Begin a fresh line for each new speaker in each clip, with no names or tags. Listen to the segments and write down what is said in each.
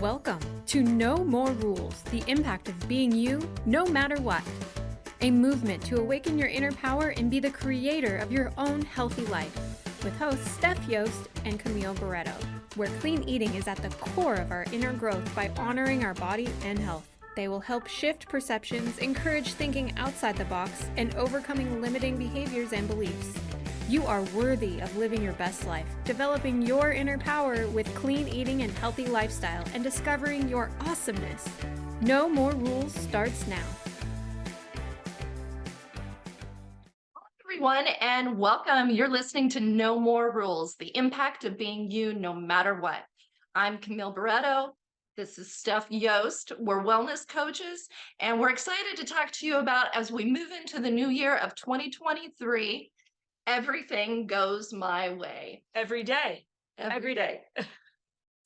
Welcome to No More Rules, the impact of being you no matter what. A movement to awaken your inner power and be the creator of your own healthy life. With hosts Steph Yost and Camille Barreto, where clean eating is at the core of our inner growth by honoring our body and health. They will help shift perceptions, encourage thinking outside the box, and overcoming limiting behaviors and beliefs. You are worthy of living your best life, developing your inner power with clean eating and healthy lifestyle, and discovering your awesomeness. No More Rules starts now.
Hello, everyone, and welcome. You're listening to No More Rules, the impact of being you no matter what. I'm Camille Barreto. This is Steph Yost. We're wellness coaches, and we're excited to talk to you about, as we move into the new year of 2023, everything goes my way.
Every day. Every day.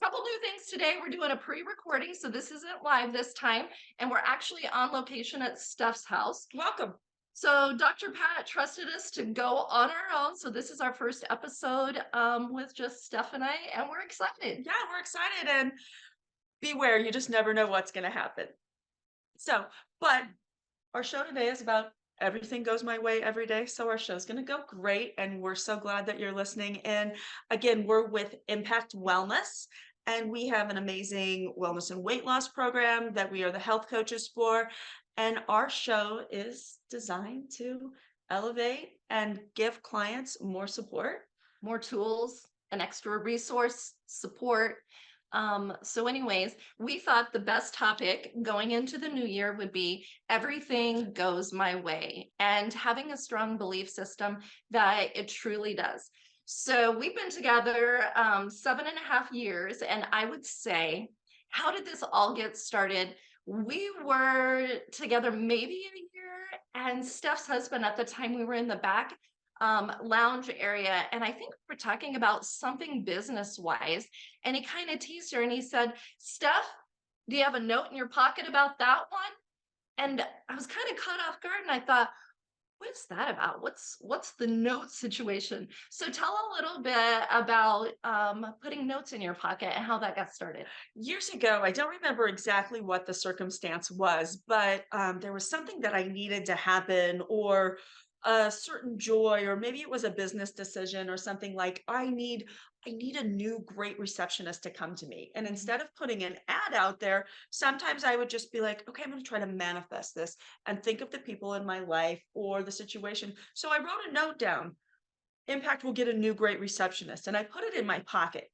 Couple new things today. We're doing a pre-recording, so this isn't live this time, and we're actually on location at Steph's house.
Welcome.
So Dr. Pat trusted us to go on our own. So this is our first episode with just Steph and I, and we're excited.
Yeah, we're excited, and beware, you just never know what's going to happen. But our show today is about everything goes my way every day. So our show's going to go great, and we're so glad that you're listening. And again, we're with Impact Wellness, and we have an amazing wellness and weight loss program that we are the health coaches for. And our show is designed to elevate and give clients more support,
more tools, an extra resource, support. So anyways, we thought the best topic going into the new year would be everything goes my way, and having a strong belief system that it truly does. So we've been together 7.5 years, and I would say, how did this all get started? We were together maybe a year, and Steph's husband at the time, we were in the back lounge area, and I think we were talking about something business wise, and he kind of teased her and he said, Steph, do you have a note in your pocket about that one? And I was kind of caught off guard, and I thought, what's that about? What's the note situation? So tell a little bit about putting notes in your pocket and how that got started.
Years ago, I don't remember exactly what the circumstance was, but there was something that I needed to happen, or a certain joy, or maybe it was a business decision or something, like I need a new great receptionist to come to me. And instead of putting an ad out there, sometimes I would just be like, okay, I'm going to try to manifest this and think of the people in my life or the situation. So I wrote a note down: Impact will get a new great receptionist. And I put it in my pocket.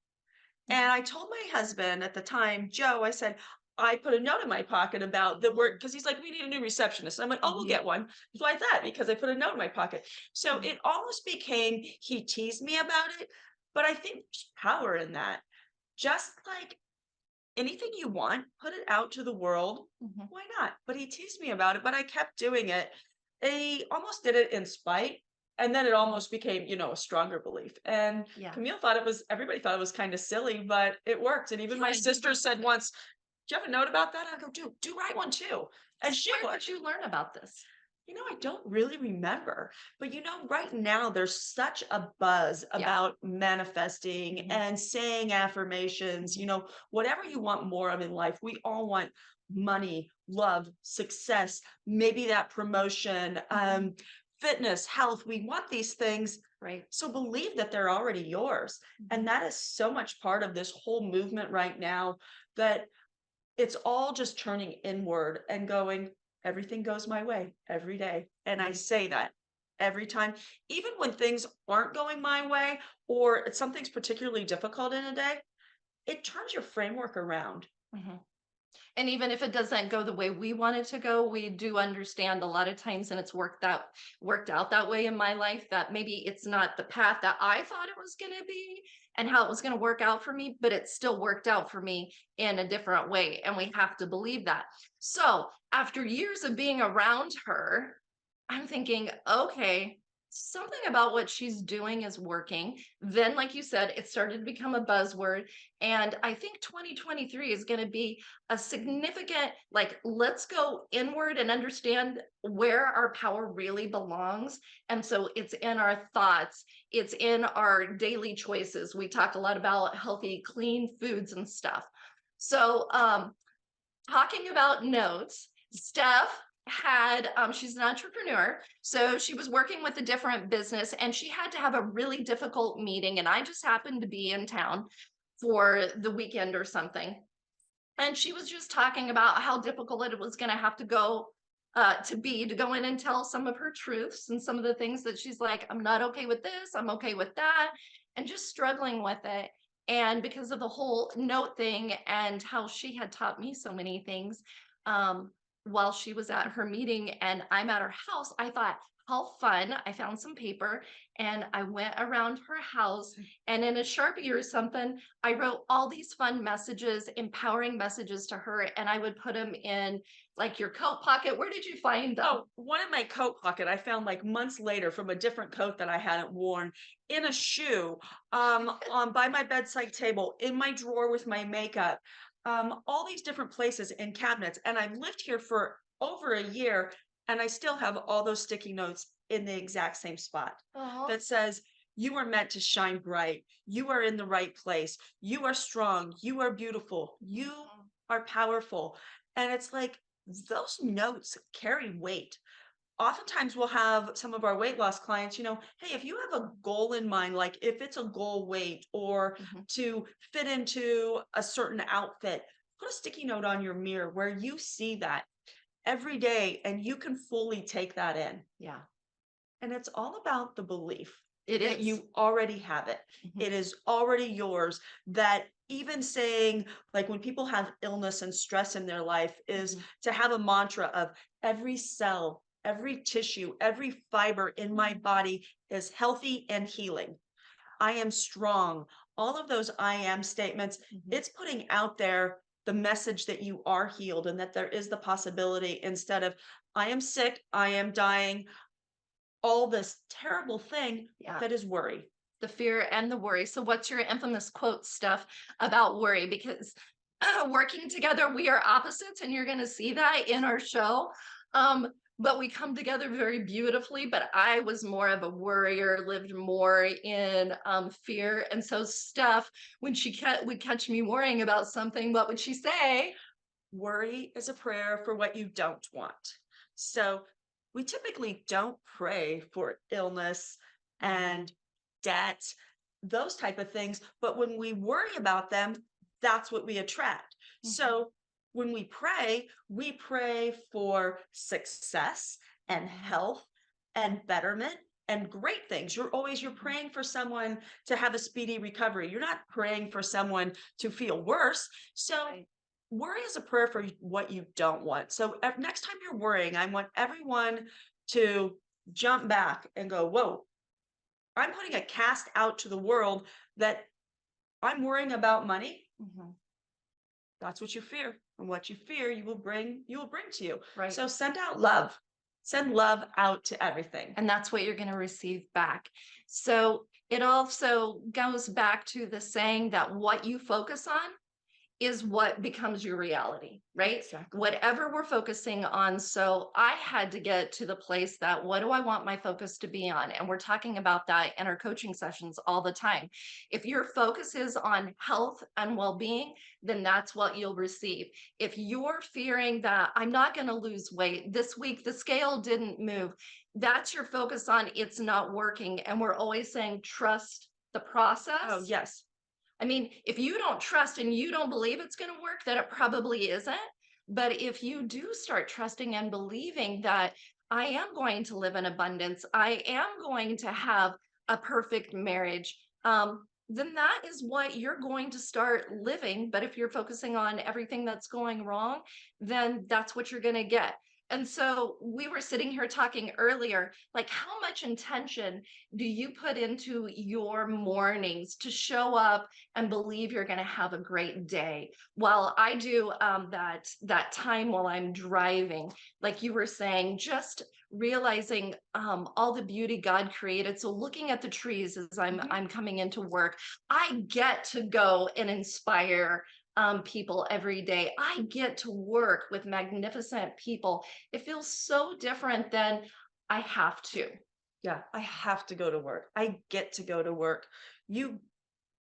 And I told my husband at the time, Joe, I said, I put a note in my pocket about the work, because he's like, we need a new receptionist. And I'm like, oh, we'll get one. So I thought, because I put a note in my pocket. So it almost became, he teased me about it, but I think there's power in that. Just like anything you want, put it out to the world. Why not? But he teased me about it, but I kept doing it. He almost did it in spite. And then it almost became, a stronger belief. And Camille everybody thought it was kind of silly, but it worked. And even my sister said once, do you have a note about that? I go, do write one too. And
Where did you learn about this?
I don't really remember, but right now there's such a buzz about manifesting and saying affirmations, whatever you want more of in life. We all want money, love, success, maybe that promotion, fitness, health. We want these things.
Right.
So believe that they're already yours. And that is so much part of this whole movement right now, that it's all just turning inward and going, everything goes my way every day. And I say that every time, even when things aren't going my way, or something's particularly difficult in a day, it turns your framework around.
And even if it doesn't go the way we want it to go, we do understand a lot of times, and it's worked out that way in my life, that maybe it's not the path that I thought it was going to be and how it was going to work out for me, but it still worked out for me in a different way. And we have to believe that. So after years of being around her, I'm thinking, okay, something about what she's doing is working. Then, like you said, it started to become a buzzword. And I think 2023 is going to be a significant, like, let's go inward and understand where our power really belongs. And so it's in our thoughts, it's in our daily choices. We talk a lot about healthy, clean foods and stuff. So, talking about notes, Steph had she's an entrepreneur, so she was working with a different business and she had to have a really difficult meeting, and I just happened to be in town for the weekend or something. And she was just talking about how difficult it was going to have to go to go in and tell some of her truths and some of the things that she's like, I'm not okay with this, I'm okay with that, and just struggling with it. And because of the whole note thing and how she had taught me so many things, um, while she was at her meeting and I'm at her house, I thought, how fun. I found some paper and I went around her house, and in a Sharpie or something, I wrote all these fun messages, empowering messages to her, and I would put them in like your coat pocket. Where did you find them?
Oh, one in my coat pocket I found like months later from a different coat that I hadn't worn, in a shoe, on by my bedside table, in my drawer with my makeup, all these different places in cabinets. And I've lived here for over a year, and I still have all those sticky notes in the exact same spot
Oh,
that says, "You are meant to shine bright. You are in the right place. You are strong. You are beautiful. You are powerful." And it's like, those notes carry weight. Oftentimes we'll have some of our weight loss clients, hey, if you have a goal in mind, like if it's a goal weight or
mhm.
to fit into a certain outfit, put a sticky note on your mirror where you see that every day and you can fully take that in.
Yeah,
And it's all about the belief
it
that
is.
you already have it.
Mhm.
It is already yours. That even saying, like when people have illness and stress in their life, is
Mhm.
to have a mantra of every cell, every tissue, every fiber in my body is healthy and healing. I am strong. All of those I am statements,
Mhm.
it's putting out there the message that you are healed and that there is the possibility, instead of I am sick, I am dying, all this terrible thing
Yeah.
that is worry.
The fear and the worry. So, what's your infamous quote stuff about worry? Because working together, we are opposites, and you're going to see that in our show. But we come together very beautifully. But I was more of a worrier, lived more in fear. And so, Steph, when would catch me worrying about something, what would she say?
Worry is a prayer for what you don't want. So we typically don't pray for illness and debt, those type of things. But when we worry about them, that's what we attract.
Mhm.
So when we pray for success and
Mhm.
health and betterment and great things. You're
Mhm.
praying for someone to have a speedy recovery. You're not praying for someone to feel worse. So
Right.
worry is a prayer for what you don't want. So next time you're worrying, I want everyone to jump back and go, whoa, I'm putting a cast out to the world that I'm worrying about money.
Mhm.
That's what you fear. And what you fear, you will bring to you.
Right.
So send out love. Send love out to everything.
And that's what you're going to receive back. So it also goes back to the saying that what you focus on is what becomes your reality, right?
Exactly.
Whatever we're focusing on. So I had to get to the place that what do I want my focus to be on? And we're talking about that in our coaching sessions all the time. If your focus is on health and well being, then that's what you'll receive. If you're fearing that I'm not going to lose weight this week, the scale didn't move, that's your focus on it's not working. And we're always saying, trust the
Oh,
process.
yes.
I mean, if you don't trust and you don't believe it's going to work, then it probably isn't. But if you do start trusting and believing that I am going to live in abundance, I am going to have a perfect marriage, then that is what you're going to start living. But if you're focusing on everything that's going wrong, then that's what you're going to get. And so we were sitting here talking earlier, like how much intention do you put into your mornings to show up and believe you're going to have a great day? While I do that time while I'm driving, like you were saying, just realizing all the beauty God created. So looking at the trees as I'm coming into work, I get to go and inspire people every day. I get to work with magnificent people. It feels so different than I have to.
Yeah, I have to go to work. I get to go to work. You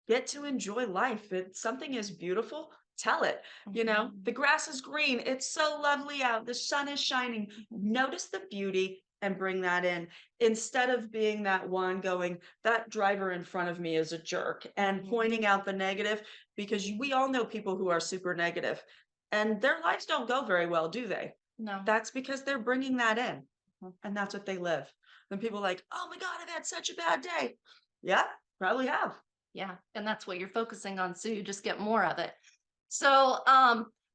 get to enjoy life. If something is beautiful, tell it. You know, the grass is green. It's so lovely out. The sun is shining. Notice the beauty and bring that in instead of being that one going, that driver in front of me is a jerk and pointing out the negative, because we all know people who are super negative and their lives don't go very well, do they?
No.
That's because they're bringing that in and that's what they live. Then people are like, oh my God, I've had such a bad day. Yeah, probably have.
Yeah, and that's what you're focusing on, so you just get more of it. So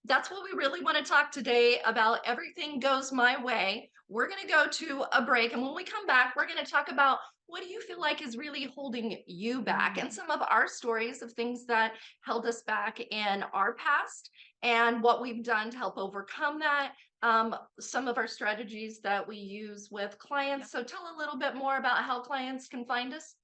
that's what we really want to talk today about. Everything goes my way. We're going to go to a break, and when we come back, we're going to talk about what do you feel like is really holding you back, and some of our stories of things that held us back in our past, and what we've done to help overcome that. Some of our strategies that we use with clients. So tell a little bit more about how clients can find us.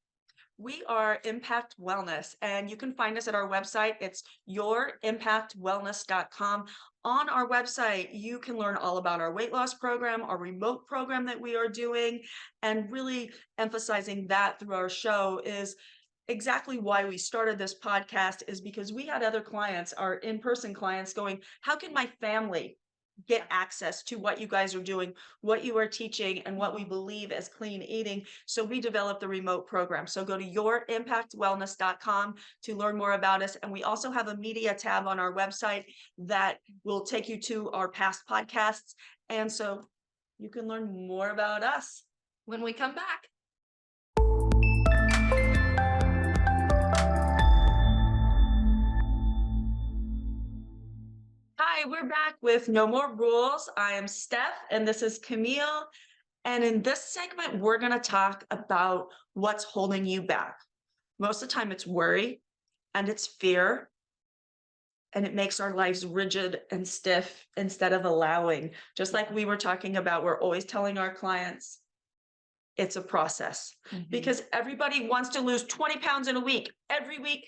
We are Impact Wellness, and you can find us at our website. It's yourimpactwellness.com. On our website, you can learn all about our weight loss program, our remote program that we are doing, and really emphasizing that through our show is exactly why we started this podcast, is because we had other clients, our in-person clients, going, how can my family get access to what you guys are doing, what you are teaching, and what we believe as clean eating? So we developed the remote program. So go to yourimpactwellness.com to learn more about us. And we also have a media tab on our website that will take you to our past podcasts. And so you can learn more about us
When we come back.
Hi, we're back with No More Rules. I am Steph, and this is Camille. And in this segment, we're going to talk about what's holding you back. Most of the time, it's worry and it's fear, and it makes our lives rigid and stiff instead of allowing. Just like we were talking about, we're always telling our clients it's a process because everybody wants to lose 20 pounds in a week, every week,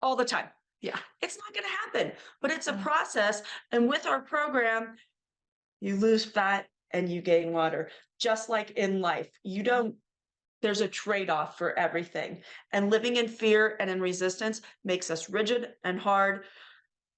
all the time.
Yeah.
It's not going to happen, but it's a process. And with our program, you lose fat and you gain water, just like in life. There's a trade-off for everything. And living in fear and in resistance makes us rigid and hard.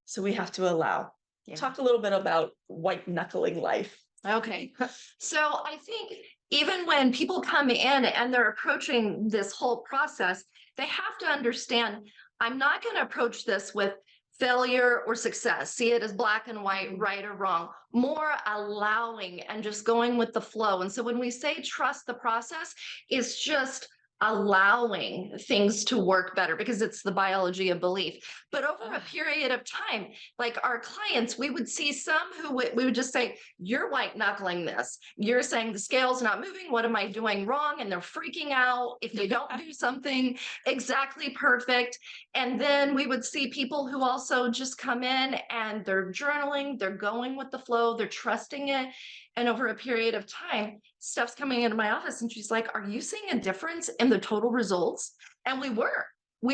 So we have to allow.
Yeah.
Talk a little bit about white knuckling life.
Okay. So I think even when people come in and they're approaching this whole process, they have to understand I'm not going to approach this with failure or success, see it as black and white, right or wrong, more allowing and just going with the flow. And so when we say trust the process, it's just allowing things to work better because it's the biology of belief. But over a period of time, like our clients, we would see some who we would just say, you're white knuckling this. You're saying the scale's not moving. What am I doing wrong? And they're freaking out if they don't do something exactly perfect. And then we would see people who also just come in and they're journaling, they're going with the flow, they're trusting it. And over a period of time, Steph's coming into my office and she's like, are you seeing a difference in the total results? And we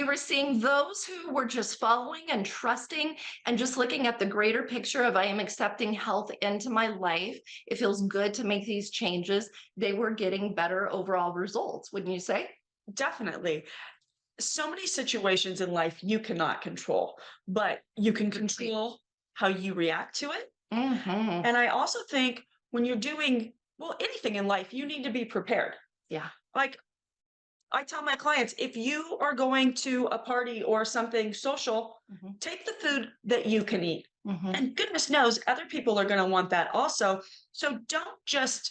were seeing those who were just following and trusting and just looking at the greater picture of I am accepting health into my life. It feels good to make these changes. They were getting better overall results, wouldn't you say?
Definitely. So many situations in life you cannot control, but you can control how you react to it. And I also think when you're doing, well, anything in life, you need to be prepared.
Yeah.
Like I tell my clients, if you are going to a party or something social, take the food that you can eat. And goodness knows other people are going to want that also. So don't just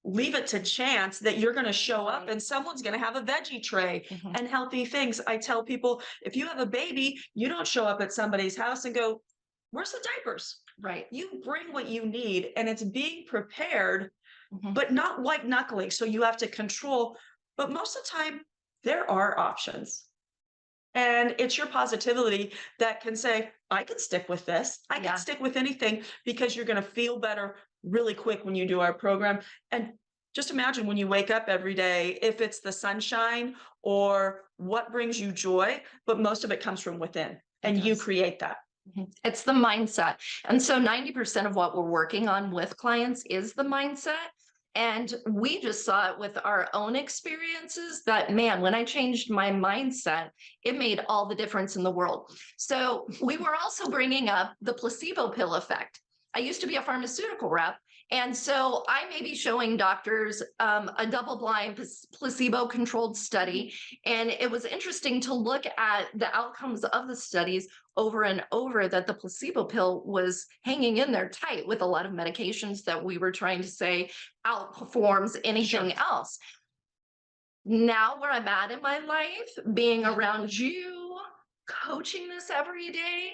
leave it to chance that you're going to show up and someone's going to have a veggie tray and healthy things. I tell people, if you have a baby, you don't show up at somebody's house and go, where's the diapers?
Right.
You bring what you need, and it's being prepared,
Mhm.
but not white knuckling. So you have to control. But most of the time, there are options. And it's your positivity that can say, I can stick with this. I can
Yeah.
stick with anything because you're going to feel better really quick when you do our program. And just imagine when you wake up every day, if it's the sunshine or what brings you joy, but most of it comes from within and you
does.
create that.
It's the mindset. And so 90% of what we're working on with clients is the mindset. And we just saw it with our own experiences that, man, when I changed my mindset, it made all the difference in the world. So we were also bringing up the placebo pill effect. I used to be a pharmaceutical rep. And so I may be showing doctors a double blind placebo controlled study. And it was interesting to look at the outcomes of the studies over and over that the placebo pill was hanging in there tight with a lot of medications that we were trying to say outperforms anything else. Now, where I'm at in my life, being around you, coaching this every day,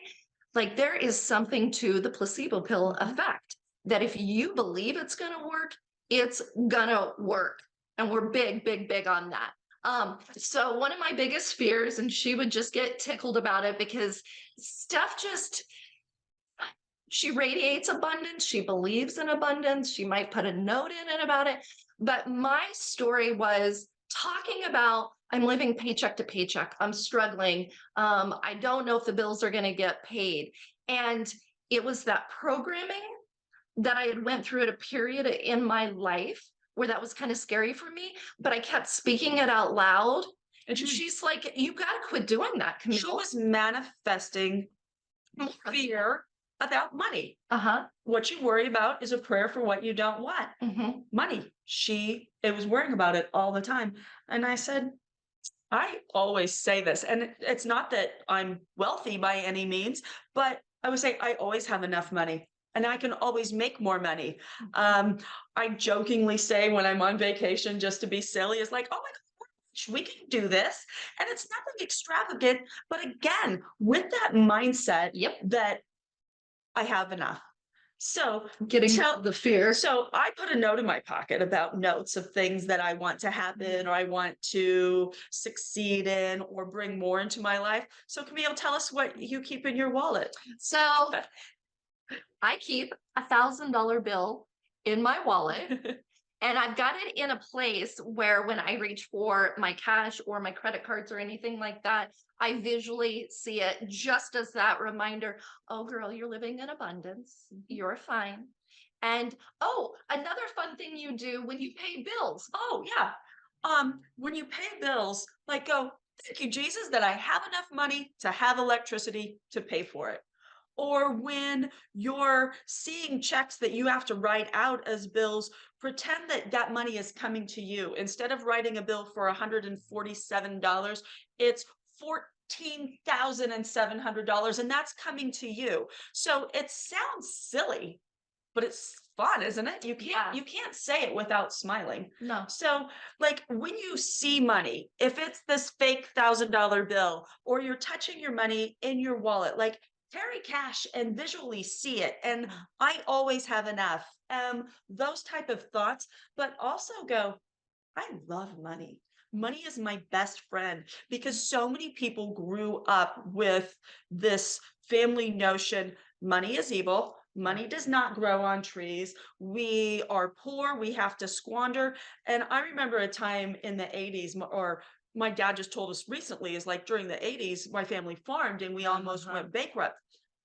like there is something to the placebo pill effect that if you believe it's going to work, it's going to work. And we're big, big, big on that. So one of my biggest fears, and she would just get tickled about it because Steph just, she radiates abundance. She believes in abundance. She might put a note in it about it. But my story was talking about I'm living paycheck to paycheck. I'm struggling. I don't know if the bills are going to get paid. And it was that programming that I had went through at a period in my life where that was kind of scary for me, but I kept speaking it out loud. And she's like, you got to quit doing that, Camille.
She was manifesting fear about money. What you worry about is a prayer for what you don't want. Money. It was worrying about it all the time. And I said, I always say this, and it's not that I'm wealthy by any means, but I would say I always have enough money and I can always make more money. I jokingly say when I'm on vacation, just to be silly, is like, oh my God, we can do this. And it's nothing extravagant, but again, with that mindset that I have enough. So
getting the fear.
So I put a note in my pocket about notes of things that I want to happen or I want to succeed in or bring more into my life. So Camille, tell us what you keep in your wallet.
So I keep $1,000 bill in my wallet. And I've got it in a place where when I reach for my cash or my credit cards or anything like that, I visually see it just as that reminder, oh, girl, you're living in abundance. You're fine. And oh, another fun thing you do when you pay bills.
Oh, yeah. When you pay bills, like go, thank you, Jesus, that I have enough money to have electricity to pay for it. Or when you're seeing checks that you have to write out as bills, pretend that that money is coming to you. Instead of writing a bill for $147, it's $14,700, and that's coming to you. So it sounds silly, but it's fun, isn't it? You can't say it without smiling.
No.
So like when you see money, if it's this fake $1,000 bill or you're touching your money in your wallet, like carry cash and visually see it. And I always have enough. Those type of thoughts, but also go, I love money. Money is my best friend because so many people grew up with this family notion, money is evil. Money does not grow on trees. We are poor. We have to squander. And I remember a time in the 80s, or my dad just told us recently, is like during the 80s, my family farmed and we almost went bankrupt.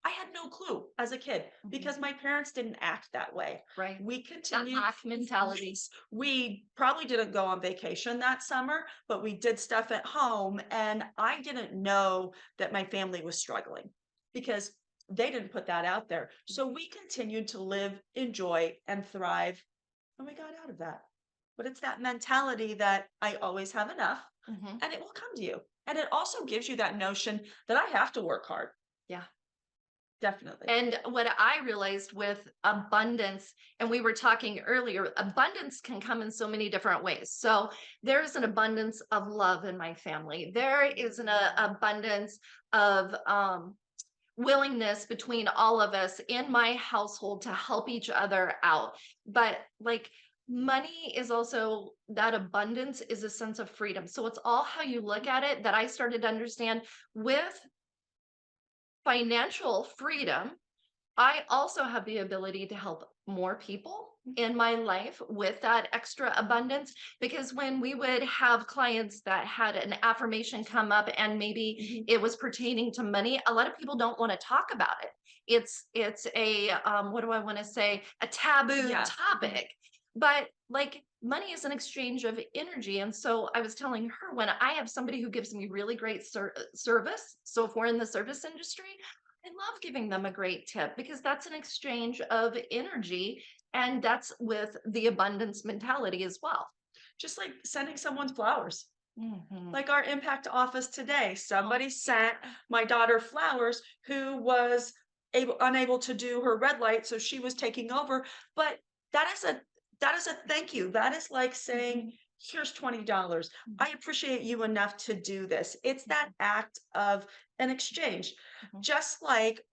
I had no clue as a kid because my parents didn't act that way.
Right.
We continued.
That mentality.
We probably didn't go on vacation that summer, but we did stuff at home. And I didn't know that my family was struggling because they didn't put that out there. So we continued to live, enjoy, and thrive. And we got out of that. But it's that mentality that I always have enough and it will come to you. And it also gives you that notion that I have to work hard.
Yeah.
Definitely.
And what I realized with abundance, and we were talking earlier, abundance can come in so many different ways. So there's an abundance of love in my family. There is an abundance of willingness between all of us in my household to help each other out. But like money is also, that abundance is a sense of freedom. So it's all how you look at it that I started to understand with financial freedom. I also have the ability to help more people in my life with that extra abundance, because when we would have clients that had an affirmation come up and maybe it was pertaining to money, a lot of people don't want to talk about it. It's a what do I want to say, a taboo
Yeah.
topic. But like money is an exchange of energy. And so I was telling her, when I have somebody who gives me really great service, so if we're in the service industry, I love giving them a great tip because that's an exchange of energy. And that's with the abundance mentality as well.
Just like sending someone flowers.
Mhm.
Like our impact office today, somebody sent my daughter flowers who was unable to do her red light, so she was taking over. But that is a thank you. That is like saying, here's $20. I appreciate you enough to do this. It's that act of an exchange.
Mhm.
Just like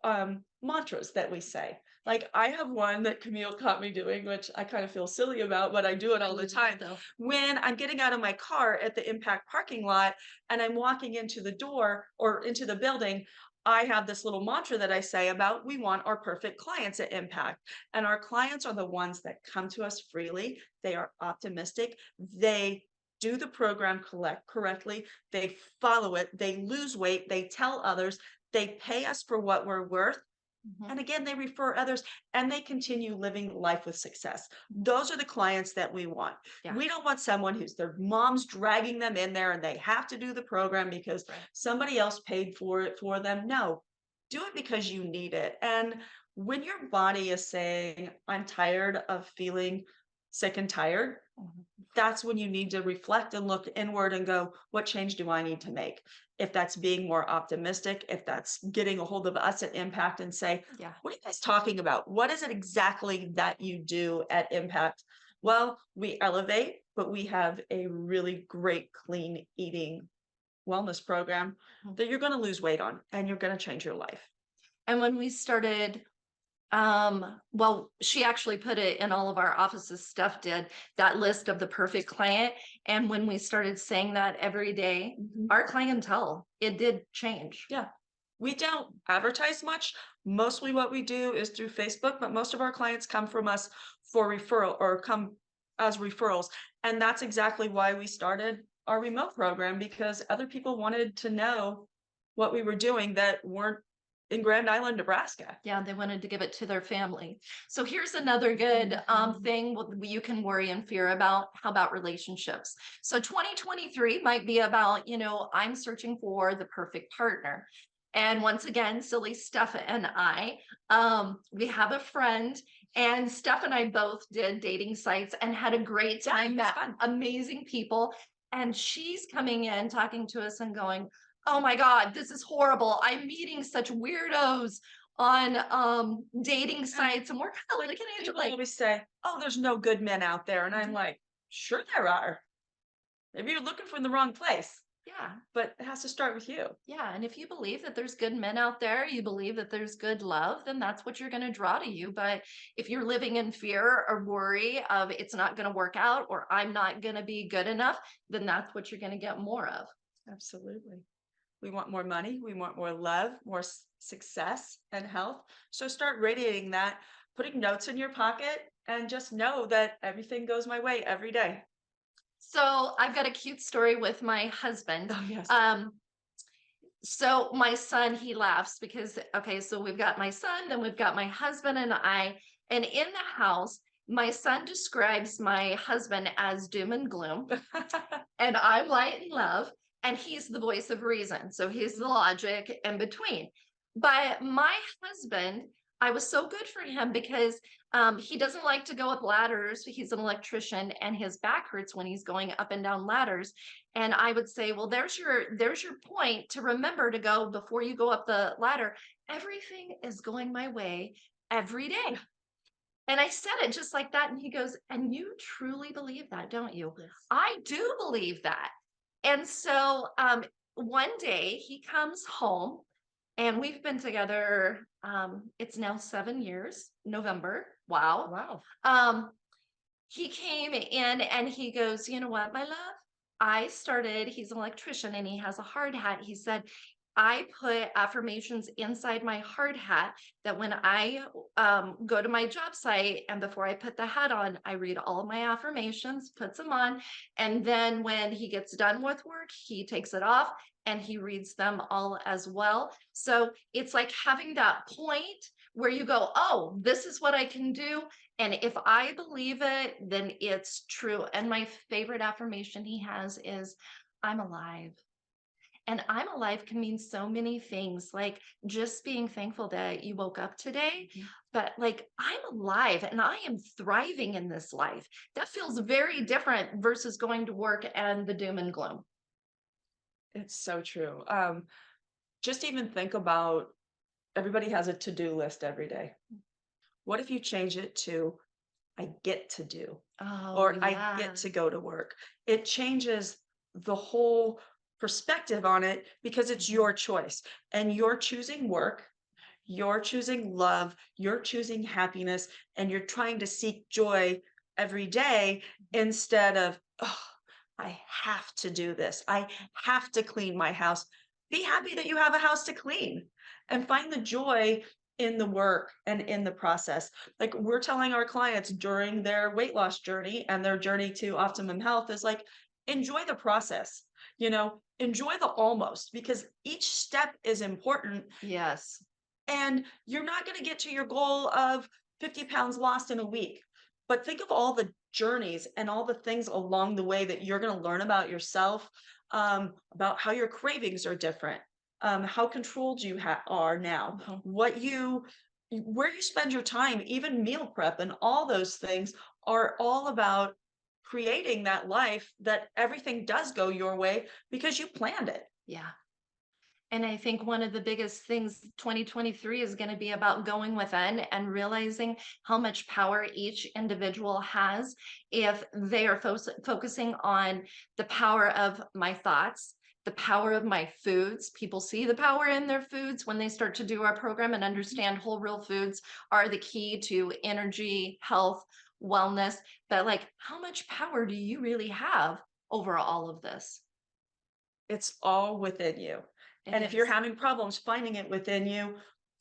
mantras that we say. Like I have one that Camille caught me doing, which I kind of feel silly about, but I do it all the time.
So,
When I'm getting out of my car at the impact parking lot and I'm walking into the door or into the building, I have this little mantra that I say about, we want our perfect clients at Impact. And our clients are the ones that come to us freely. They are optimistic. They do the program correctly. They follow it. They lose weight. They tell others. They pay us for what we're worth.
mhm.
And again, they refer others and they continue living life with success. Those are the clients that we want.
Yeah.
We don't want someone who's their mom's dragging them in there and they have to do the program because
Right.
somebody else paid for it for them. No, do it because you need it. And when your body is saying, I'm tired of feeling sick and tired,
Mhm.
that's when you need to reflect and look inward and go, what change do I need to make? If that's being more optimistic, if that's getting a hold of us at Impact and say,
Yeah.
what are you guys talking about? What is it exactly that you do at Impact? Well, we elevate, but we have a really great clean eating wellness program
Mhm.
that you're going to lose weight on and you're going to change your life.
And when we started, well, she actually put it in all of our offices, Steph did, that list of the perfect client. And when we started saying that every day, our clientele, it did change.
Yeah. We don't advertise much. Mostly what we do is through Facebook, but most of our clients come from us for referral or come as referrals. And that's exactly why we started our remote program, because other people wanted to know what we were doing that weren't in Grand Island, Nebraska.
Yeah, they wanted to give it to their family. So here's another good thing you can worry and fear about. How about relationships? So 2023 might be about, I'm searching for the perfect partner. And once again, silly Steph and I, we have a friend, and Steph and I both did dating sites and had a great time, met amazing people. And she's coming in talking to us and going, oh my God, this is horrible. I'm meeting such weirdos on dating sites. And we're kind of looking at each other
People
like,
always say, oh, there's no good men out there. And I'm
Mhm.
like, sure there are. Maybe you're looking for the wrong place,
yeah,
but it has to start with you.
yeah. And if you believe that there's good men out there, you believe that there's good love, then that's what you're going to draw to you. But if you're living in fear or worry of it's not going to work out or I'm not going to be good enough, then that's what you're going to get more of.
Absolutely. We want more money. We want more love, more success and health. So start radiating that, putting notes in your pocket, and just know that everything goes my way every day.
So I've got a cute story with my husband.
Oh, yes.
So my son, he laughs because, okay, so we've got my son, then we've got my husband and I, and in the house, my son describes my husband as doom and gloom, and I'm light and love, and he's the voice of reason. So he's the logic in between. But my husband, I was so good for him because he doesn't like to go up ladders. He's an electrician, and his back hurts when he's going up and down ladders. And I would say, well, there's your point to remember to go before you go up the ladder. Everything is going my way every day. And I said it just like that. And he goes, and you truly believe that, don't you?
Yes.
I do believe that. And so one day he comes home And we've been together, it's now 7 years, November. Wow.
Wow.
He came in and he goes, you know what, my love? He's an electrician and he has a hard hat. He said, I put affirmations inside my hard hat that when I go to my job site and before I put the hat on, I read all of my affirmations, puts them on. And then when he gets done with work, he takes it off and he reads them all as well. So it's like having that point where you go, oh, this is what I can do. And if I believe it, then it's true. And my favorite affirmation he has is, I'm alive. And I'm alive can mean so many things, like just being thankful that you woke up today,
Mhm.
but like I'm alive and I am thriving in this life. That feels very different versus going to work and the doom and gloom.
It's so true. Just even think about, everybody has a to-do list every day. What if you change it to, I get to do,
Oh,
or I
yeah.
get to go to work? It changes the whole perspective on it because it's your choice, and you're choosing work, you're choosing love, you're choosing happiness, and you're trying to seek joy every day instead of, oh, I have to do this. I have to clean my house. Be happy that you have a house to clean and find the joy in the work and in the process. Like we're telling our clients during their weight loss journey and their journey to optimum health is like, enjoy the process, enjoy the almost, because each step is important,
Yes.
and you're not going to get to your goal of 50 pounds lost in a week. But think of all the journeys and all the things along the way that you're going to learn about yourself, about how your cravings are different, how controlled you are now,
Mhm.
where you spend your time, even meal prep, and all those things are all about creating that life that everything does go your way because you planned it.
Yeah. And I think one of the biggest things 2023 is going to be about going within and realizing how much power each individual has if they are focusing on the power of my thoughts, the power of my foods. People see the power in their foods when they start to do our program and understand whole real foods are the key to energy, health, wellness. But like, how much power do you really have over all of this?
It's all within you.
It
And if you're
is.
having problems finding it within you,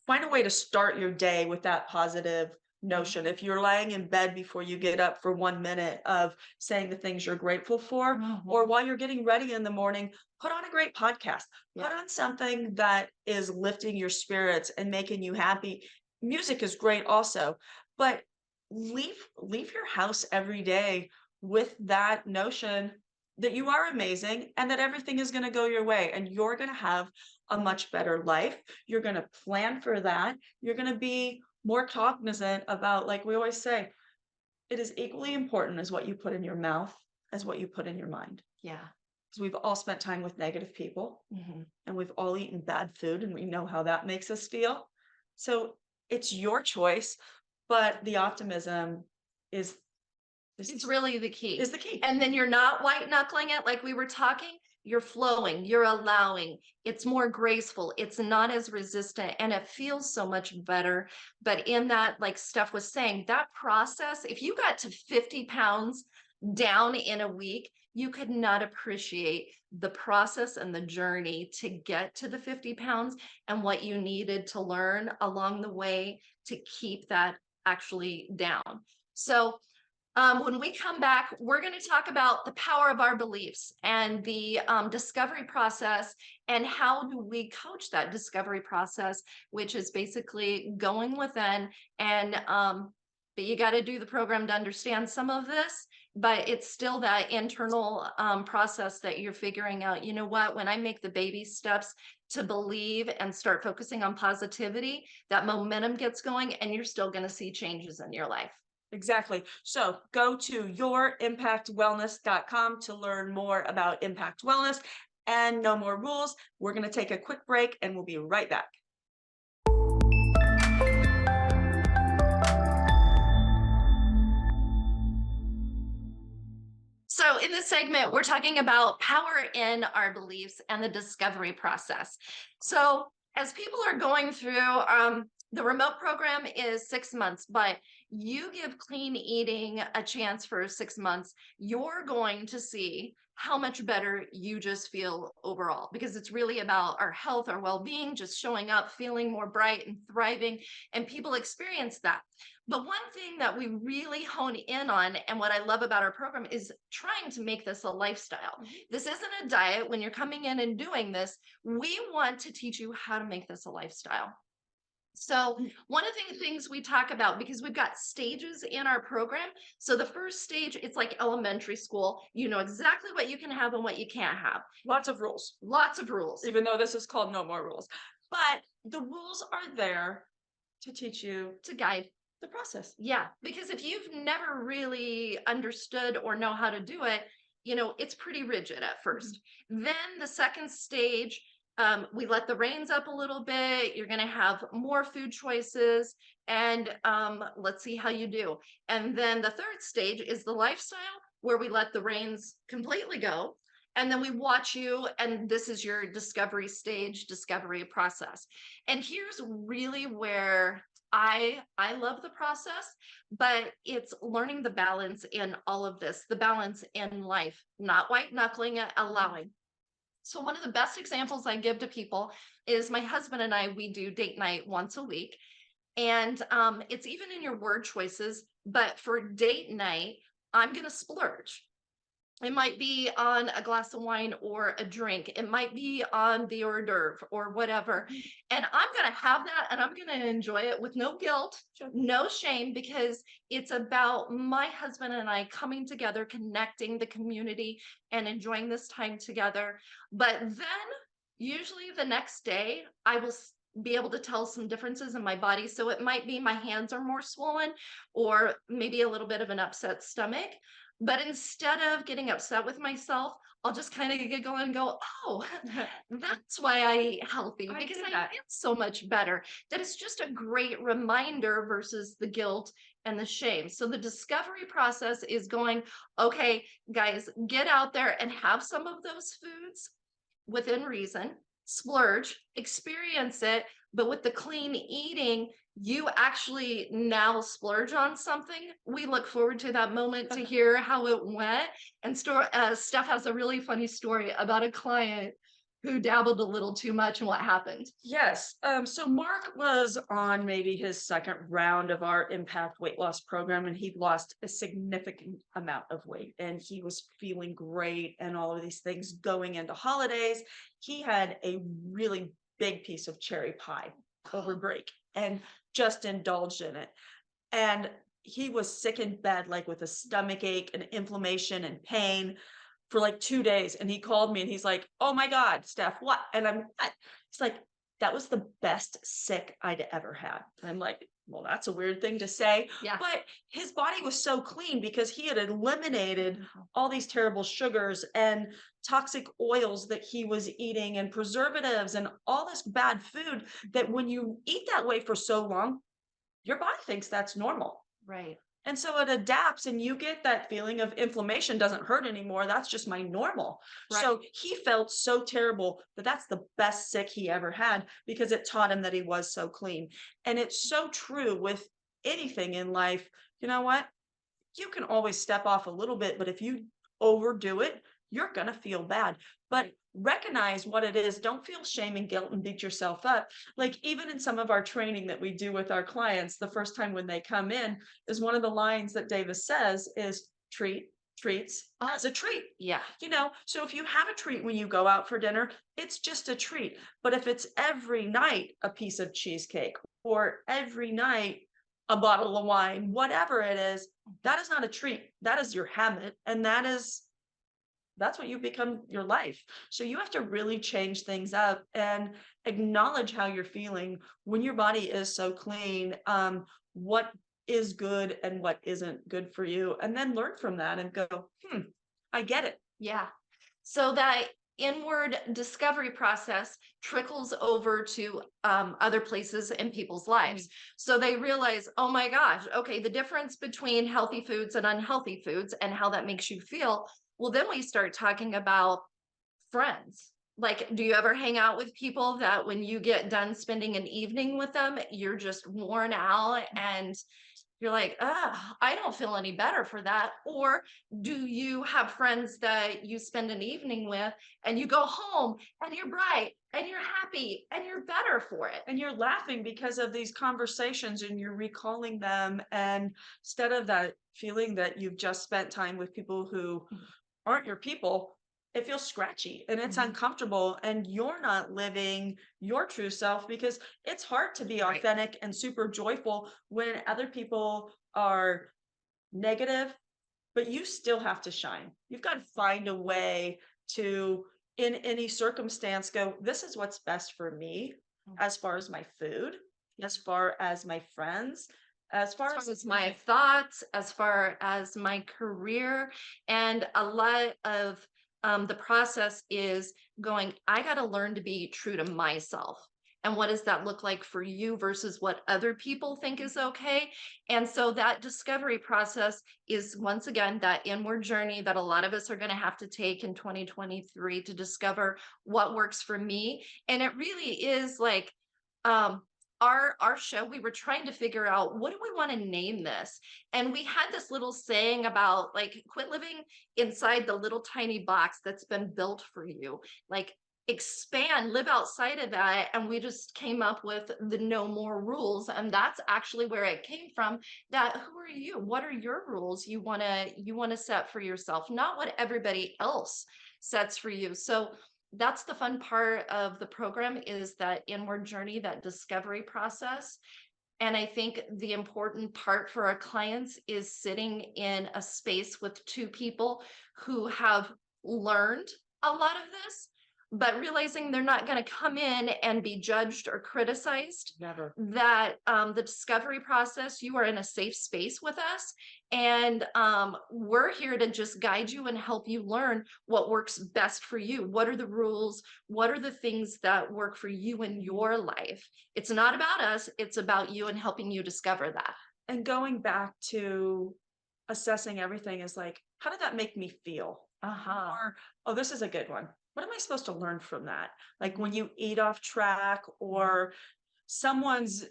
find a way to start your day with that positive notion. If you're laying in bed before you get up for 1 minute of saying the things you're grateful for, or
Mhm.
while you're getting ready in the morning, put on a great podcast, put
Yeah.
on something that is lifting your spirits and making you happy. Music is great also, but leave your house every day with that notion that you are amazing and that everything is going to go your way and you're going to have a much better life. You're going to plan for that. You're going to be more cognizant about, like we always say, it is equally important as what you put in your mouth as what you put in your mind.
Yeah.
Because we've all spent time with negative people
Mhm.
and we've all eaten bad food and we know how that makes us feel. So it's your choice, but the optimism is
It's
this
really the key.
is the key.
And then you're not white knuckling it like we were talking. You're flowing, you're allowing. It's more graceful. It's not as resistant and it feels so much better. But in that, like Steph was saying, that process, if you got to 50 pounds down in a week, you could not appreciate the process and the journey to get to the 50 pounds and what you needed to learn along the way to keep that actually down. So when we come back, we're going to talk about the power of our beliefs and the discovery process and how do we coach that discovery process, which is basically going within and but you got to do the program to understand some of this, but it's still that internal process that you're figuring out, you know what, when I make the baby steps to believe and start focusing on positivity, that momentum gets going and you're still going to see changes in your life.
Exactly. So go to yourimpactwellness.com to learn more about impact wellness and no more rules. We're going to take a quick break and we'll be right back.
So in this segment, we're talking about power in our beliefs and the discovery process. So as people are going through, the remote program is 6 months, but you give clean eating a chance for 6 months, you're going to see how much better you just feel overall, because it's really about our health, our well-being, just showing up, feeling more bright and thriving, and people experience that. But one thing that we really hone in on, and what I love about our program, is trying to make this a lifestyle. This isn't a diet. When you're coming in and doing this, we want to teach you how to make this a lifestyle. So one of the things we talk about, because we've got stages in our program. So the first stage, it's like elementary school. You know exactly what you can have and what you can't have.
Lots of rules,
Lots of rules.
even though this is called No More Rules. But the rules are there to teach you
To guide.
the process.
Yeah, because if you've never really understood or know how to do it, it's pretty rigid at first. Then the second stage, we let the reins up a little bit. You're going to have more food choices, and let's see how you do. And then the third stage is the lifestyle, where we let the reins completely go. And then we watch you, and this is your discovery stage, discovery process. And here's really where I love the process, but it's learning the balance in all of this, the balance in life, not white knuckling it, allowing. So one of the best examples I give to people is my husband and I, we do date night once a week. And it's even in your word choices, but for date night, I'm going to splurge. It might be on a glass of wine or a drink. It might be on the hors d'oeuvre or whatever. And I'm going to have that, and I'm going to enjoy it with no guilt, no shame, because it's about my husband and I coming together, connecting the community, and enjoying this time together. But then usually the next day, I will be able to tell some differences in my body. So it might be my hands are more swollen, or maybe a little bit of an upset stomach. But instead of getting upset with myself, I'll just kind of giggle and go, oh, that's why I eat healthy,
I
because
get
I
that.
feel so much better. That it's just a great reminder versus the guilt and the shame. So the discovery process is going, okay, guys, get out there and have some of those foods within reason, splurge, experience it, but with the clean eating, you actually now splurge on something. We look forward to that moment to hear how it went. And Steph has a really funny story about a client who dabbled a little too much and what happened.
Yes. So Mark was on maybe his second round of our impact weight loss program, and he lost a significant amount of weight, and he was feeling great and all of these things going into holidays. He had a really big piece of cherry pie over break and just indulged in it. And he was sick in bed, like with a stomach ache and inflammation and pain for like 2 days. And he called me and he's like, oh my God, Steph, what? And he's like, that was the best sick I'd ever had. And I'm like, well, that's a weird thing to say.
Yeah.
But his body was so clean because he had eliminated all these terrible sugars and toxic oils that he was eating and preservatives and all this bad food, that when you eat that way for so long, your body thinks that's normal.
Right.
And so it adapts, and you get that feeling of inflammation doesn't hurt anymore. That's just my normal.
Right.
So he felt so terrible, but that's the best sick he ever had, because it taught him that he was so clean. And it's so true with anything in life. You know what? You can always step off a little bit, but if you overdo it, you're going to feel bad. But recognize what it is. Don't feel shame and guilt and beat yourself up. Like even in some of our training that we do with our clients, the first time when they come in, is one of the lines that Davis says is treats as a treat.
Yeah.
So if you have a treat when you go out for dinner, it's just a treat. But if it's every night a piece of cheesecake, or every night a bottle of wine, whatever it is, that is not a treat. That is your habit. And that's what you become your life. So you have to really change things up and acknowledge how you're feeling when your body is so clean, what is good and what isn't good for you. And then learn from that and go, I get it.
Yeah. So that inward discovery process trickles over to other places in people's lives. So they realize, oh my gosh, okay, the difference between healthy foods and unhealthy foods and how that makes you feel. Well, then we start talking about friends. Like, do you ever hang out with people that when you get done spending an evening with them, you're just worn out and you're like, I don't feel any better for that? Or do you have friends that you spend an evening with and you go home and you're bright and you're happy and you're better for it?
And you're laughing because of these conversations and you're recalling them. And instead of that feeling that you've just spent time with people who aren't your people, it feels scratchy and it's
Mhm.
uncomfortable and you're not living your true self because it's hard to be
Right.
authentic and super joyful when other people are negative, but you still have to shine. You've got to find a way to, in any circumstance, go, this is what's best for me
Mm.
as far as my food, as far as my friends, as far
As far
as
as my thoughts, as far as my career, and a lot of the process is going, I got to learn to be true to myself. And what does that look like for you versus what other people think is okay? And so that discovery process is once again that inward journey that a lot of us are going to have to take in 2023 to discover what works for me. And it really is like, um, our show, we were trying to figure out what do we want to name this, and we had this little saying about like quit living inside the little tiny box that's been built for you, like expand, live outside of that. And we just came up with the no more rules, and that's actually where it came from. That who are you, what are your rules you want to set for yourself, not what everybody else sets for you. So that's the fun part of the program, is that inward journey, that discovery process. And I think the important part for our clients is sitting in a space with two people who have learned a lot of this, but realizing they're not going to come in and be judged or criticized.
never.
That the discovery process, you are in a safe space with us. And we're here to just guide you and help you learn what works best for you. What are the rules? What are the things that work for you in your life? It's not about us, it's about you and helping you discover that.
And going back to assessing everything is like, how did that make me feel?
Uh-huh.
Or, oh, this is a good one. What am I supposed to learn from that? Like when you eat off track or someone's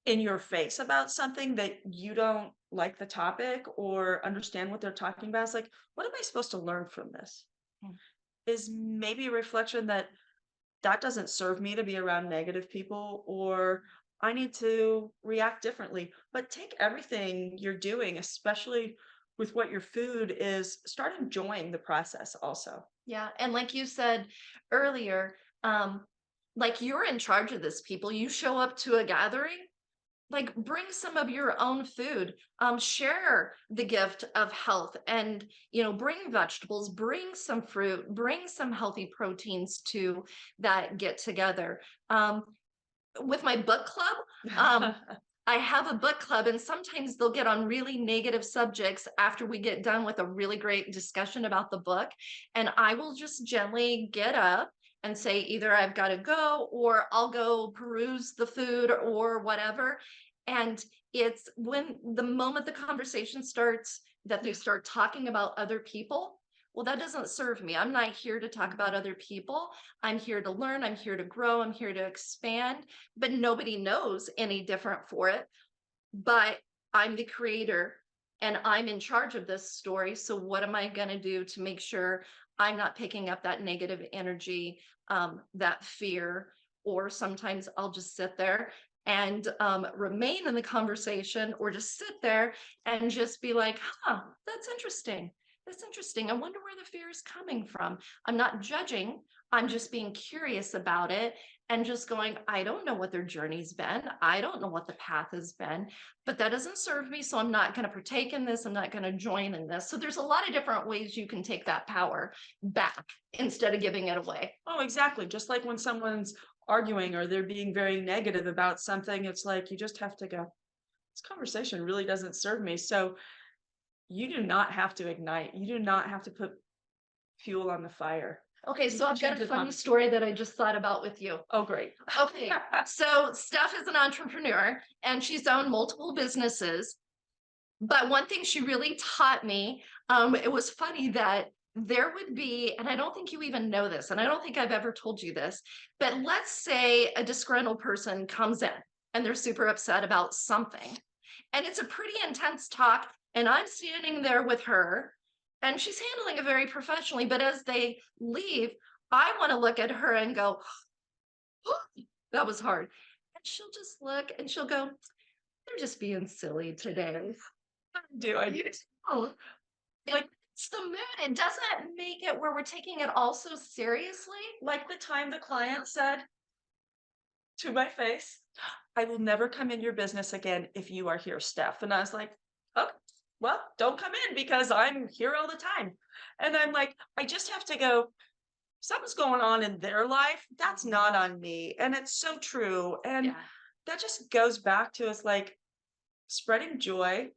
in your face about something that you don't like the topic or understand what they're talking about. It's like, what am I supposed to learn from this?
Mm.
Is maybe a reflection that that doesn't serve me to be around negative people, or I need to react differently. But take everything you're doing, especially with what your food is, start enjoying the process also.
Yeah. And like you said earlier, like you're in charge of this, people. You show up to a gathering, like bring some of your own food, share the gift of health, and bring vegetables, bring some fruit, bring some healthy proteins to that get together. With my book club, I have a book club, and sometimes they'll get on really negative subjects after we get done with a really great discussion about the book, and I will just gently get up and say either I've got to go or I'll go peruse the food or whatever. And it's when the moment the conversation starts that they start talking about other people. Well, that doesn't serve me. I'm not here to talk about other people. I'm here to learn. I'm here to grow. I'm here to expand, but nobody knows any different for it. But I'm the creator and I'm in charge of this story. So, what am I going to do to make sure I'm not picking up that negative energy, that fear? Or sometimes I'll just sit there and remain in the conversation, or just sit there and just be like, that's interesting. That's interesting. I wonder where the fear is coming from. I'm not judging. I'm just being curious about it and just going, I don't know what their journey's been. I don't know what the path has been, but that doesn't serve me. So I'm not going to partake in this. I'm not going to join in this. So there's a lot of different ways you can take that power back instead of giving it away.
Oh, exactly. Just like when someone's arguing or they're being very negative about something, it's like you just have to go, this conversation really doesn't serve me. So you do not have to ignite. You do not have to put fuel on the fire.
Okay, so I've got
change
a
the
funny
conversation.
story that I just thought about with you.
Oh, great.
Okay, so Steph is an entrepreneur and she's owned multiple businesses. But one thing she really taught me, it was funny that there would be, and I don't think you even know this, and I don't think I've ever told you this, but let's say a disgruntled person comes in and they're super upset about something. And it's a pretty intense talk. And I'm standing there with her and she's handling it very professionally. But as they leave, I want to look at her and go, that was hard. And she'll just look and she'll go, they're just being silly today.
Do I?
You know, like it's the mood. It doesn't make it where we're taking it all so seriously.
Like the time the client said to my face, I will never come in your business again if you are here, Steph. And I was like, oh, well, don't come in because I'm here all the time. And I'm like, I just have to go, something's going on in their life. That's not on me. And it's so true. And
Yeah,
that just goes back to us like spreading joy,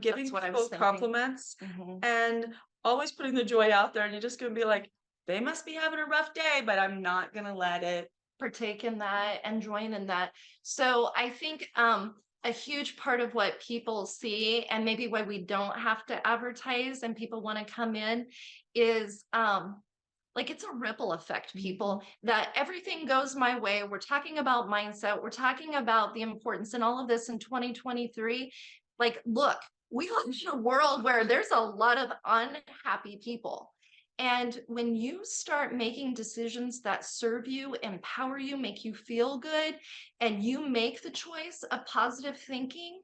giving
that's what I
people
was thinking.
compliments, and always putting the joy out there. And you're just going to be like, they must be having a rough day, but I'm not going to let it.
Partake in that and join in that. So I think a huge part of what people see and maybe why we don't have to advertise and people want to come in is like it's a ripple effect, people, that everything goes my way. We're talking about mindset, we're talking about the importance and all of this in 2023. Like, look, we live in a world where there's a lot of unhappy people. And when you start making decisions that serve you, empower you, make you feel good, and you make the choice of positive thinking,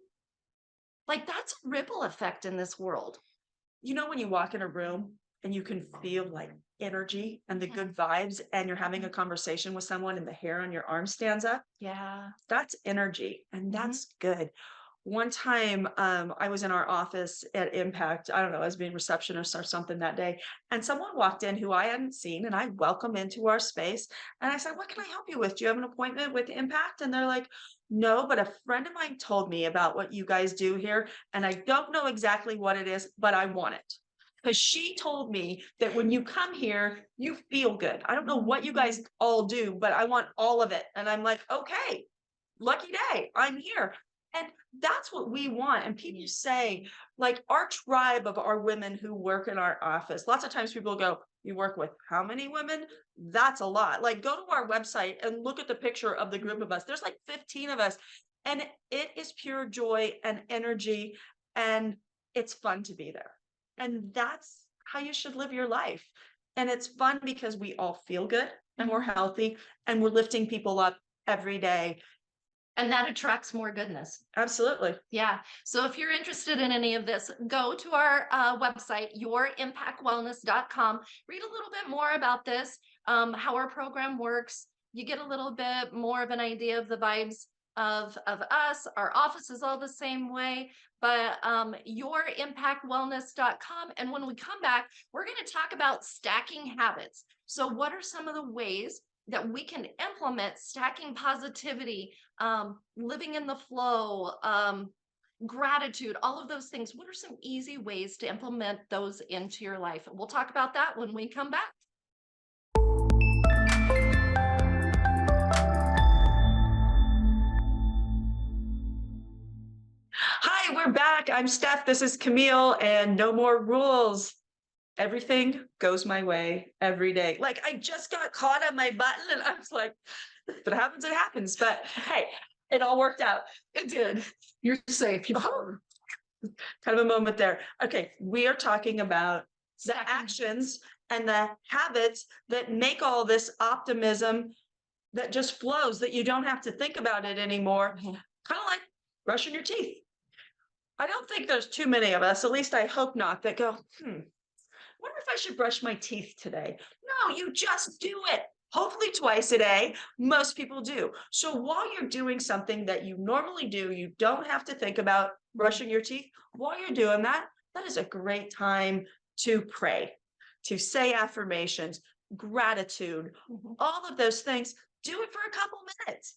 like that's a ripple effect in this world.
You know, when you walk in a room and you can feel like energy and the
Mhm.
good vibes, and you're having a conversation with someone and the hair on your arm stands up,
Yeah.
that's energy and
Mhm.
that's good. One time, I was in our office at Impact, I don't know, as being receptionist or something that day, and someone walked in who I hadn't seen, and I welcome into our space. And I said, what can I help you with? Do you have an appointment with Impact? And they're like, no, but a friend of mine told me about what you guys do here, and I don't know exactly what it is, but I want it. Because she told me that when you come here, you feel good. I don't know what you guys all do, but I want all of it. And I'm like, okay, lucky day, I'm here. And that's what we want. And people say, like, our tribe of our women who work in our office, lots of times people go, you work with how many women? That's a lot. Like, go to our website and look at the picture of the group of us. There's like 15 of us, and it is pure joy and energy, and it's fun to be there. And that's how you should live your life. And it's fun because we all feel good and we're healthy and we're lifting people up every day.
And that attracts more goodness.
Absolutely.
Yeah. So if you're interested in any of this, go to our website, yourimpactwellness.com. Read a little bit more about this, how our program works. You get a little bit more of an idea of the vibes of us. Our office is all the same way, but yourimpactwellness.com. And when we come back, we're going to talk about stacking habits. So what are some of the ways that we can implement stacking positivity, living in the flow, gratitude, all of those things? What are some easy ways to implement those into your life? We'll talk about that when we come back.
Hi, we're back. I'm Steph. This is Camille, and no more rules. Everything goes my way every day. Like, I just got caught on my button, and I was like, if it happens, it happens. But hey, it all worked out.
It did. You're safe.
Oh, kind of a moment there. Okay, we are talking about the
Stacking.
actions and the habits that make all this optimism that just flows, that you don't have to think about it anymore.
Mhm.
Kind of like brushing your teeth. I don't think there's too many of us, at least I hope not, that go, wonder if I should brush my teeth today. No, you just do it. Hopefully twice a day. Most people do. So while you're doing something that you normally do, you don't have to think about brushing your teeth. While you're doing that, that is a great time to pray, to say affirmations, gratitude, all of those things. Do it for a couple minutes.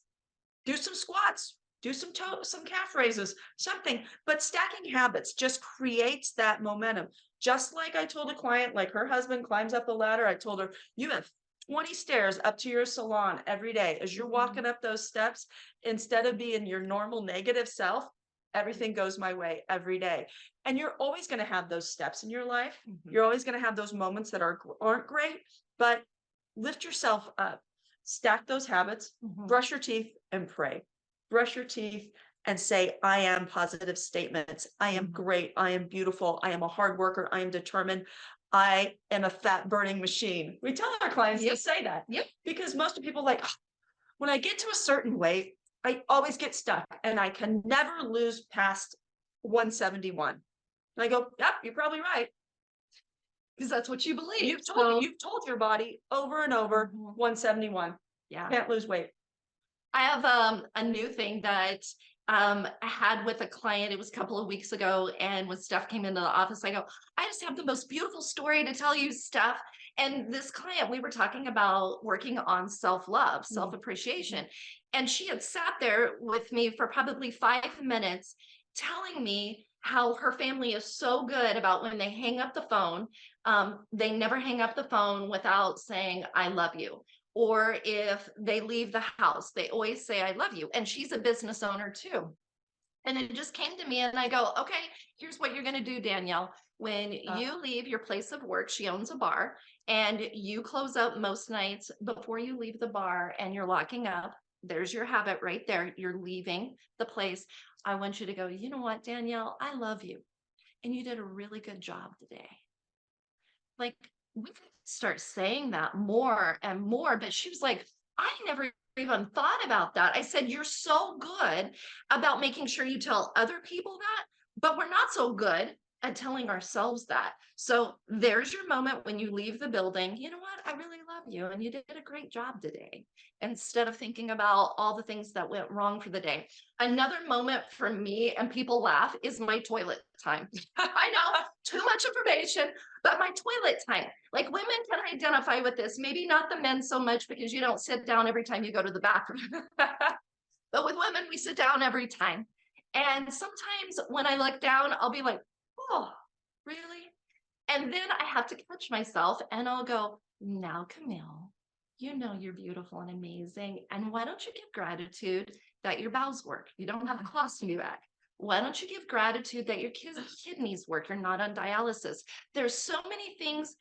Do some squats, do some calf raises, something. But stacking habits just creates that momentum. Just like I told a client, like her husband climbs up the ladder, I told her, you have 20 stairs up to your salon every day. As you're walking up those steps, instead of being your normal negative self, everything goes my way every day. And you're always going to have those steps in your life.
Mhm.
You're always going to have those moments that aren't great, but lift yourself up, stack those habits,
Mhm.
brush your teeth and pray. Brush your teeth and say, I am positive statements. I am
Mhm.
great. I am beautiful. I am a hard worker. I am determined. I am a fat burning machine. We tell our clients to
Yep.
say that
Yep.
because most of people like, "Ah, when I get to a certain weight, I always get stuck and I can never lose past 171. And I go, yep, you're probably right.
Because that's what you believe.
You've told your body over and over,
Mhm.
171.
Yeah.
Can't lose weight.
I have a new thing that I had with a client. It was a couple of weeks ago, and when Steph came into the office, I go, I just have the most beautiful story to tell you, Steph. And this client, we were talking about working on self-love, self-appreciation. And she had sat there with me for probably 5 minutes telling me how her family is so good about when they hang up the phone, they never hang up the phone without saying, I love you. Or if they leave the house, they always say, I love you. And she's a business owner too. And it just came to me and I go, okay, here's what you're going to do, Danielle. When you leave your place of work, she owns a bar, and you close up most nights before you leave the bar and you're locking up. There's your habit right there. You're leaving the place. I want you to go, you know what, Danielle, I love you. And you did a really good job today. Like, we could start saying that more and more. But she was like, I never even thought about that. I said, you're so good about making sure you tell other people that, but we're not so good at telling ourselves that. So there's your moment when you leave the building. You know what? I really love you and you did a great job today. Instead of thinking about all the things that went wrong for the day. Another moment for me, and people laugh, is my toilet time. I know, too much information, but my toilet time. Like, women can identify with this, maybe not the men so much because you don't sit down every time you go to the bathroom. But with women, we sit down every time. And sometimes when I look down, I'll be like, oh, really? And then I have to catch myself and I'll go, now, Camille, you know you're beautiful and amazing. And why don't you give gratitude that your bowels work? You don't have a colostomy bag. Why don't you give gratitude that your kidneys work? You're not on dialysis. There's so many things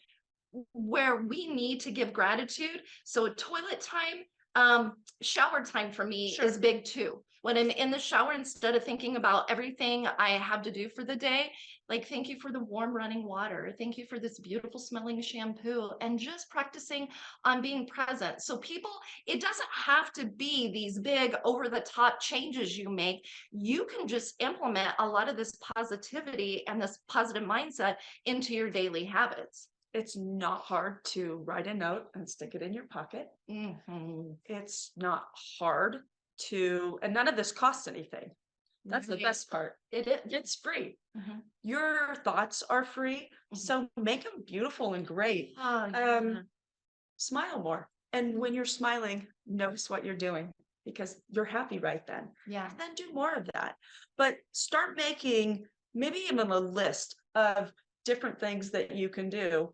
where we need to give gratitude. So toilet time, shower time for me
Sure.
is big too. When I'm in the shower, instead of thinking about everything I have to do for the day, like, thank you for the warm running water. Thank you for this beautiful smelling shampoo, and just practicing on being present. So people, it doesn't have to be these big over the top changes you make. You can just implement a lot of this positivity and this positive mindset into your daily habits.
It's not hard to write a note and stick it in your pocket.
Mhm.
It's not hard to, and none of this costs anything. That's the
Right.
best part.
It is.
It's free.
Mhm.
Your thoughts are free.
Mhm.
So make them beautiful and great.
Oh, yeah.
Smile more. And when you're smiling, notice what you're doing because you're happy right then.
Yeah.
And then do more of that. But start making maybe even a list of different things that you can do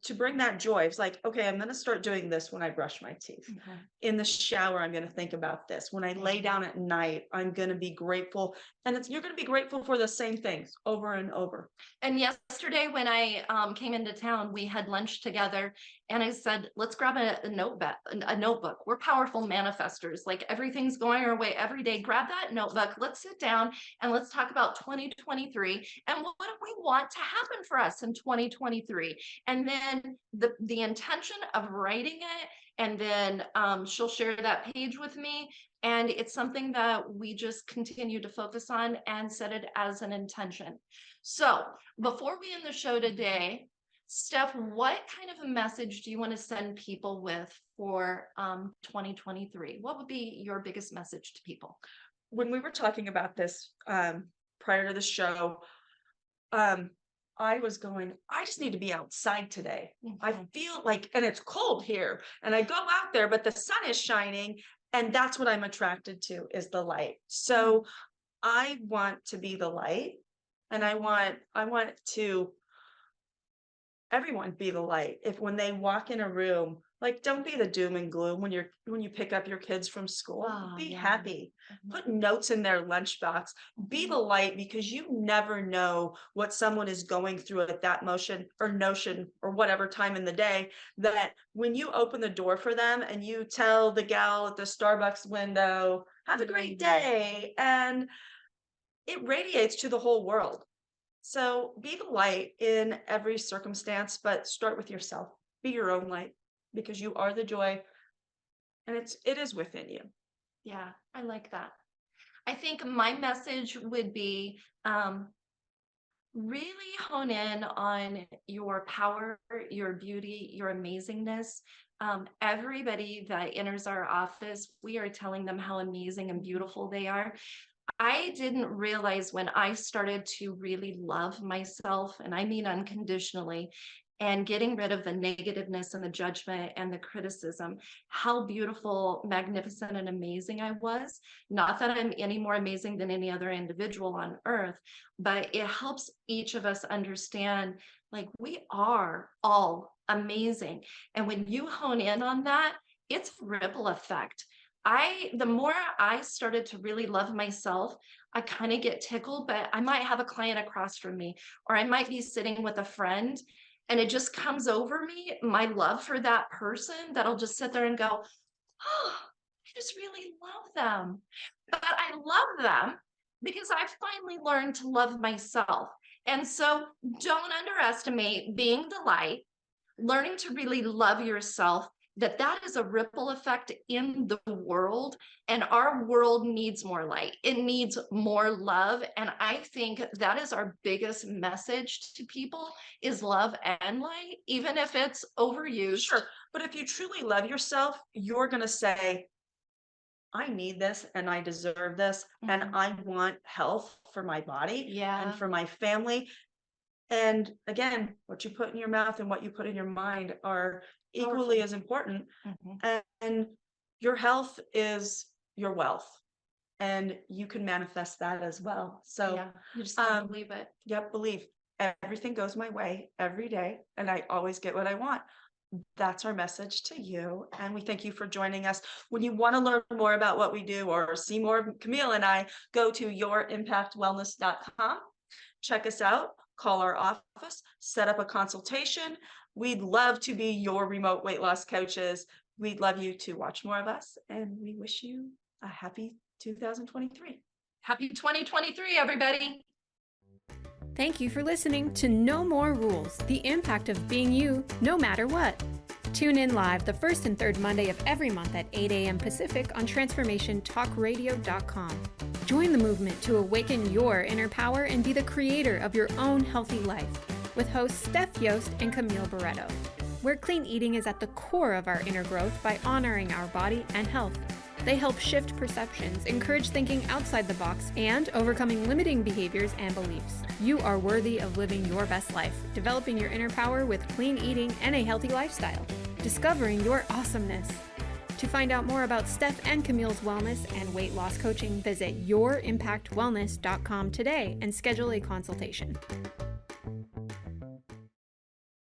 to bring that joy. It's like, okay, I'm going to start doing this when I brush my teeth.
Okay.
In the shower, I'm going to think about this. When I lay down at night, I'm going to be grateful. And you're going to be grateful for the same things over and over.
And yesterday when I came into town, we had lunch together, and I said, let's grab a notebook. We're powerful manifestors. Like, everything's going our way every day. Grab that notebook. Let's sit down and let's talk about 2023 and what do we want to happen for us in 2023. And then the intention of writing it, and then she'll share that page with me. And it's something that we just continue to focus on and set it as an intention. So before we end the show today, Steph, what kind of a message do you want to send people with for 2023? What would be your biggest message to people?
When we were talking about this prior to the show, I was going, I just need to be outside today. I feel like, and it's cold here, and I go out there, but the sun is shining, and that's what I'm attracted to is the light. So I want to be the light, and I want to everyone be the light. If when they walk in a room, Like, don't be the doom and gloom when you pick up your kids from school.
Oh,
Be
yeah.
happy.
Mhm.
Put notes in their lunchbox. Be the light, because you never know what someone is going through at that motion or notion or whatever time in the day, that when you open the door for them and you tell the gal at the Starbucks window, have a great day, and it radiates to the whole world. So be the light in every circumstance, but start with yourself. Be your own light, because you are the joy, and it is within you.
Yeah, I like that. I think my message would be really hone in on your power, your beauty, your amazingness. Everybody that enters our office, we are telling them how amazing and beautiful they are. I didn't realize when I started to really love myself, and I mean unconditionally, and getting rid of the negativeness and the judgment and the criticism, how beautiful, magnificent, and amazing I was. Not that I'm any more amazing than any other individual on earth, but it helps each of us understand, like, we are all amazing. And when you hone in on that, it's a ripple effect. The more I started to really love myself, I kind of get tickled, but I might have a client across from me, or I might be sitting with a friend, and it just comes over me, my love for that person, that I'll just sit there and go, oh, I just really love them. But I love them because I finally learned to love myself. And so don't underestimate being the light, learning to really love yourself, that is a ripple effect in the world, and our world needs more light, it needs more love. And I think that is our biggest message to people, is love and light, even if it's overused.
Sure. But if you truly love yourself, you're going to say, I need this and I deserve this. And
Mhm.
I want health for my body
Yeah,
and for my family. And again, what you put in your mouth and what you put in your mind are equally
powerful.
as important.
Mhm.
And your health is your wealth, and you can manifest that as well. So,
Yeah, you just gotta
um,
believe it.
yep, believe everything goes my way every day, and I always get what I want. That's our message to you. And we thank you for joining us. When you want to learn more about what we do or see more of Camille and I, go to yourimpactwellness.com. Check us out, call our office, set up a consultation. We'd love to be your remote weight loss coaches. We'd love you to watch more of us, and we wish you a happy 2023.
Happy 2023, everybody.
Thank you for listening to No More Rules, the impact of being you, no matter what. Tune in live the first and third Monday of every month at 8 a.m. Pacific on TransformationTalkRadio.com. Join the movement to awaken your inner power and be the creator of your own healthy life with hosts Steph Yost and Camille Barreto, where clean eating is at the core of our inner growth by honoring our body and health. They help shift perceptions, encourage thinking outside the box, and overcoming limiting behaviors and beliefs. You are worthy of living your best life, developing your inner power with clean eating and a healthy lifestyle, discovering your awesomeness. To find out more about Steph and Camille's wellness and weight loss coaching, visit yourimpactwellness.com today and schedule a consultation.